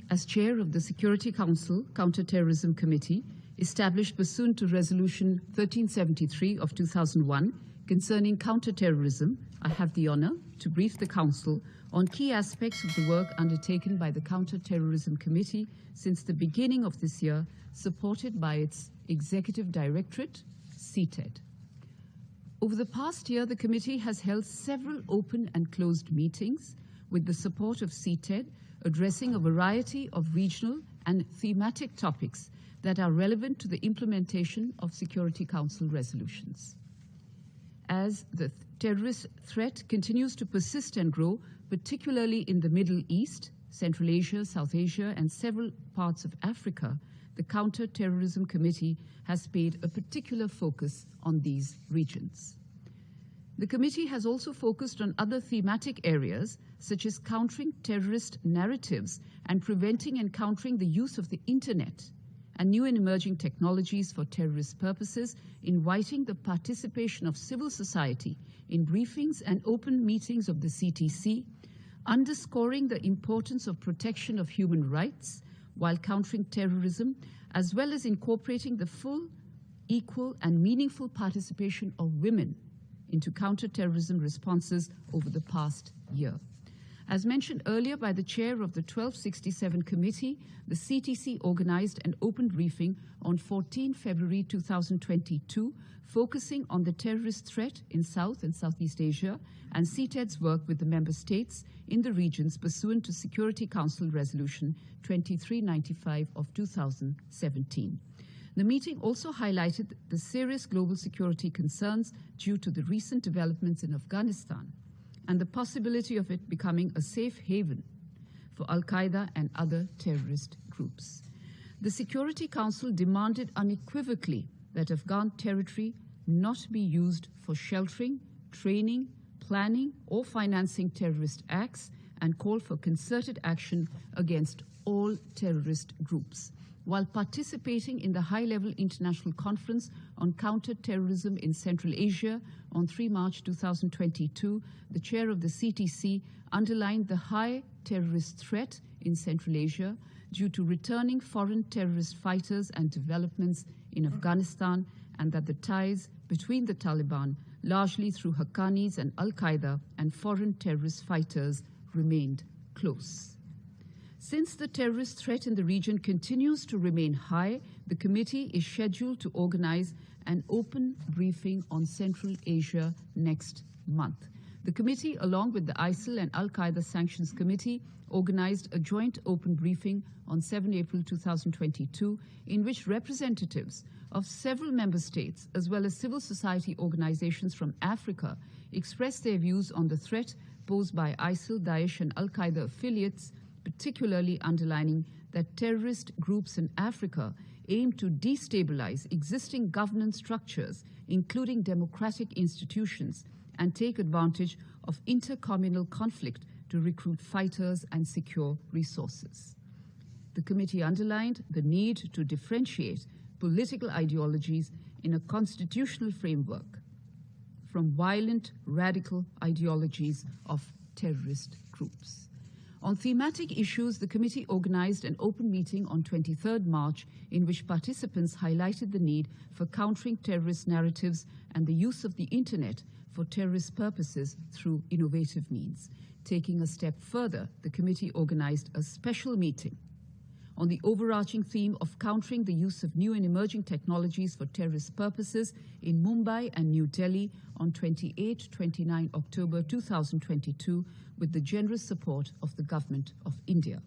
as chair of the Security Council Counter-Terrorism Committee, established pursuant to Resolution 1373 of 2001 concerning counter-terrorism, I have the honor to brief the Council on key aspects of the work undertaken by the Counter-Terrorism Committee since the beginning of this year, supported by its Executive Directorate, CTED. Over the past year, the committee has held several open and closed meetings with the support of CTED, addressing a variety of regional and thematic topics that are relevant to the implementation of Security Council resolutions. As the terrorist threat continues to persist and grow, particularly in the Middle East, Central Asia, South Asia, and several parts of Africa, the Counter-Terrorism Committee has paid a particular focus on these regions. The committee has also focused on other thematic areas, such as countering terrorist narratives and preventing and countering the use of the Internet and new and emerging technologies for terrorist purposes, inviting the participation of civil society in briefings and open meetings of the CTC, underscoring the importance of protection of human rights while countering terrorism, as well as incorporating the full, equal, and meaningful participation of women into counter-terrorism responses over the past year. As mentioned earlier by the chair of the 1267 Committee, the CTC organized an open briefing on 14 February 2022, focusing on the terrorist threat in South and Southeast Asia and CTED's work with the member states in the regions pursuant to Security Council Resolution 2395 of 2017. The meeting also highlighted the serious global security concerns due to the recent developments in Afghanistan and the possibility of it becoming a safe haven for Al-Qaeda and other terrorist groups. The Security Council demanded unequivocally that Afghan territory not be used for sheltering, training, planning, or financing terrorist acts, and called for concerted action against all terrorist groups. While participating in the high-level international conference on counter-terrorism in Central Asia on 3 March 2022, the chair of the CTC underlined the high terrorist threat in Central Asia due to returning foreign terrorist fighters and developments in Afghanistan, and that the ties between the Taliban, largely through Haqqanis and Al-Qaeda, and foreign terrorist fighters remained close. Since the terrorist threat in the region continues to remain high, the committee is scheduled to organize an open briefing on Central Asia next month. The committee, along with the ISIL and Al-Qaeda Sanctions Committee, organized a joint open briefing on 7 April 2022, in which representatives of several member states, as well as civil society organizations from Africa, expressed their views on the threat posed by ISIL, Daesh, and Al-Qaeda affiliates, particularly underlining that terrorist groups in Africa aim to destabilize existing governance structures, including democratic institutions, and take advantage of intercommunal conflict to recruit fighters and secure resources. The committee underlined the need to differentiate political ideologies in a constitutional framework from violent, radical ideologies of terrorist groups. On thematic issues, the committee organized an open meeting on 23rd March in which participants highlighted the need for countering terrorist narratives and the use of the Internet for terrorist purposes through innovative means. Taking a step further, the committee organized a special meeting on the overarching theme of countering the use of new and emerging technologies for terrorist purposes in Mumbai and New Delhi on 28-29 October 2022 with the generous support of the Government of India.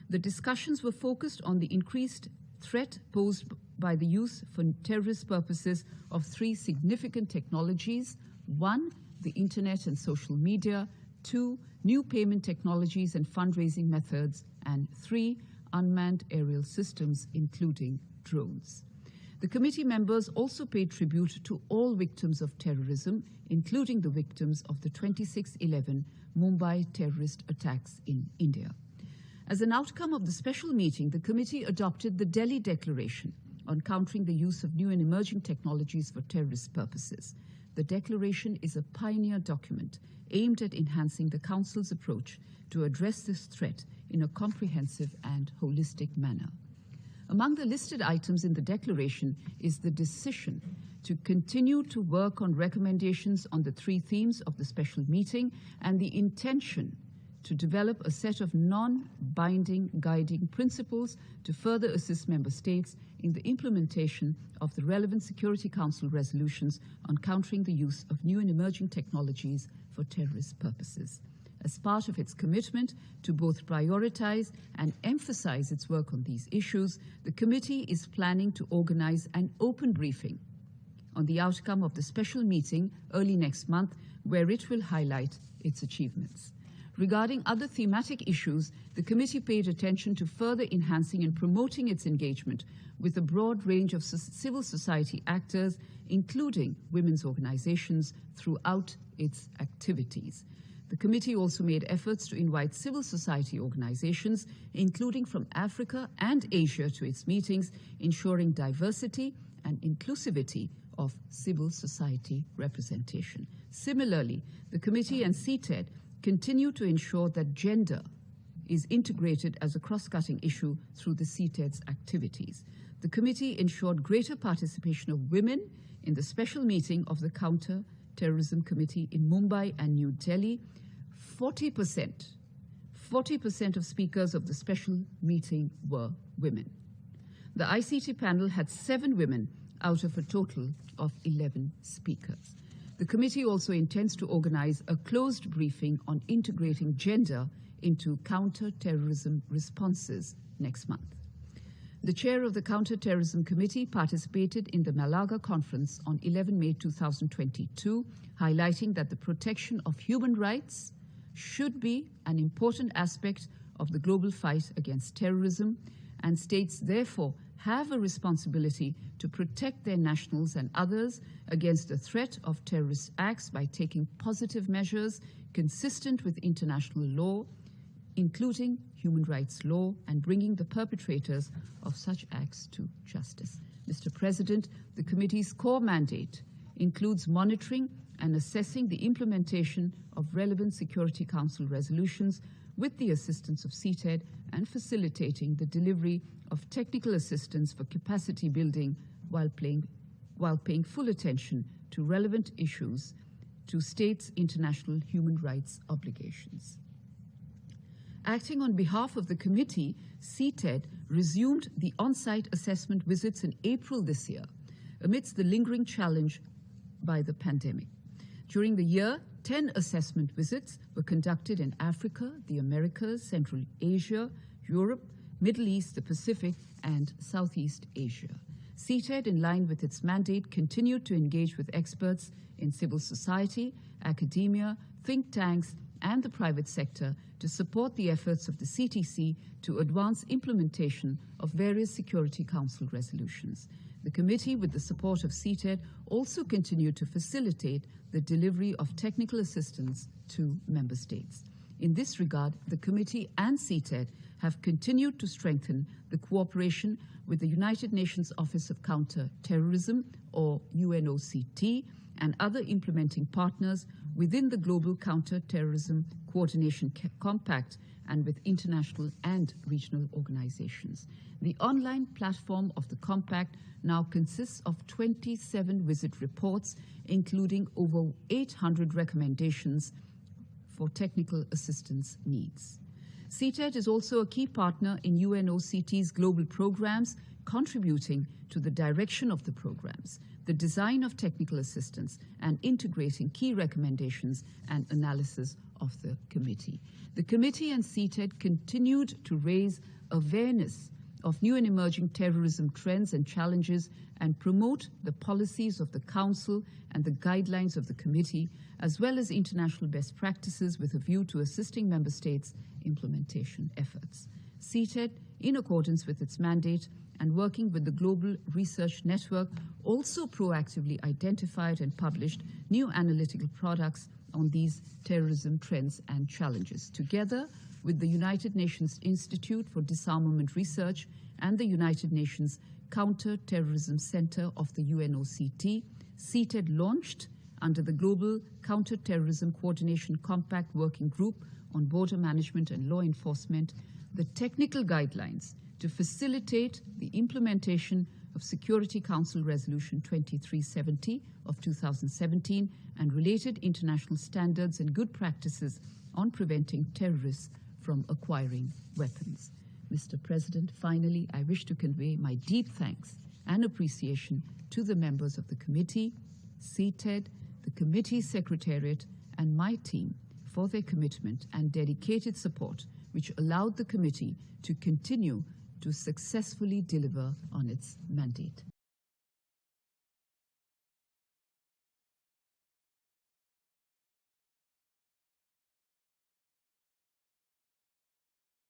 The discussions were focused on the increased threat posed by the use for terrorist purposes of 3 significant technologies: 1, the Internet and social media; 2, new payment technologies and fundraising methods; and 3, unmanned aerial systems, including drones. The committee members also paid tribute to all victims of terrorism, including the victims of the 26/11 Mumbai terrorist attacks in India. As an outcome of the special meeting, the committee adopted the Delhi Declaration on countering the use of new and emerging technologies for terrorist purposes. The declaration is a pioneer document aimed at enhancing the Council's approach to address this threat in a comprehensive and holistic manner. Among the listed items in the declaration is the decision to continue to work on recommendations on the 3 themes of the special meeting and the intention to develop a set of non-binding guiding principles to further assist member states in the implementation of the relevant Security Council resolutions on countering the use of new and emerging technologies for terrorist purposes. As part of its commitment to both prioritize and emphasize its work on these issues, the committee is planning to organize an open briefing on the outcome of the special meeting early next month, where it will highlight its achievements. Regarding other thematic issues, the committee paid attention to further enhancing and promoting its engagement with a broad range of civil society actors, including women's organizations, throughout its activities. The committee also made efforts to invite civil society organizations, including from Africa and Asia, to its meetings, ensuring diversity and inclusivity of civil society representation. Similarly, the committee and CTED continue to ensure that gender is integrated as a cross-cutting issue through the CTED's activities. The committee ensured greater participation of women in the special meeting of the Counter-Terrorism Committee in Mumbai and New Delhi. 40% of speakers of the special meeting were women. The ICT panel had 7 women out of a total of 11 speakers. The committee also intends to organize a closed briefing on integrating gender into counter-terrorism responses next month. The chair of the Counter-Terrorism Committee participated in the Malaga conference on 11 May 2022, highlighting that the protection of human rights should be an important aspect of the global fight against terrorism, and states therefore have a responsibility to protect their nationals and others against the threat of terrorist acts by taking positive measures consistent with international law, including human rights law, and bringing the perpetrators of such acts to justice. Mr. President, the committee's core mandate includes monitoring and assessing the implementation of relevant Security Council resolutions with the assistance of CTED and facilitating the delivery of technical assistance for capacity building while paying full attention to relevant issues to states' international human rights obligations. Acting on behalf of the committee, CTED resumed the on-site assessment visits in April this year, amidst the lingering challenge by the pandemic. During the year, 10 assessment visits were conducted in Africa, the Americas, Central Asia, Europe, Middle East, the Pacific, and Southeast Asia. CTED, in line with its mandate, continued to engage with experts in civil society, academia, think tanks, and the private sector to support the efforts of the CTC to advance implementation of various Security Council resolutions. The committee, with the support of CTED, also continued to facilitate the delivery of technical assistance to member states. In this regard, the committee and CTED have continued to strengthen the cooperation with the United Nations Office of Counter-Terrorism, or UNOCT, and other implementing partners within the Global Counter-Terrorism Coordination Compact and with international and regional organizations. The online platform of the Compact now consists of 27 visit reports, including over 800 recommendations for technical assistance needs. CTED is also a key partner in UNOCT's global programs, contributing to the direction of the programs, the design of technical assistance, and integrating key recommendations and analysis of the committee. The committee and CTED continued to raise awareness of new and emerging terrorism trends and challenges and promote the policies of the Council and the guidelines of the committee, as well as international best practices with a view to assisting member states' implementation efforts. CTED, in accordance with its mandate and working with the Global Research Network, also proactively identified and published new analytical products on these terrorism trends and challenges. Together with the United Nations Institute for Disarmament Research and the United Nations Counter-Terrorism Center of the UNOCT, CTED launched under the Global Counter-Terrorism Coordination Compact Working Group on Border Management and Law Enforcement the technical guidelines to facilitate the implementation of Security Council Resolution 2370 of 2017 and related international standards and good practices on preventing terrorists from acquiring weapons. Mr. President, finally, I wish to convey my deep thanks and appreciation to the members of the committee, CTED, the committee secretariat, and my team for their commitment and dedicated support, which allowed the committee to continue to successfully deliver on its mandate.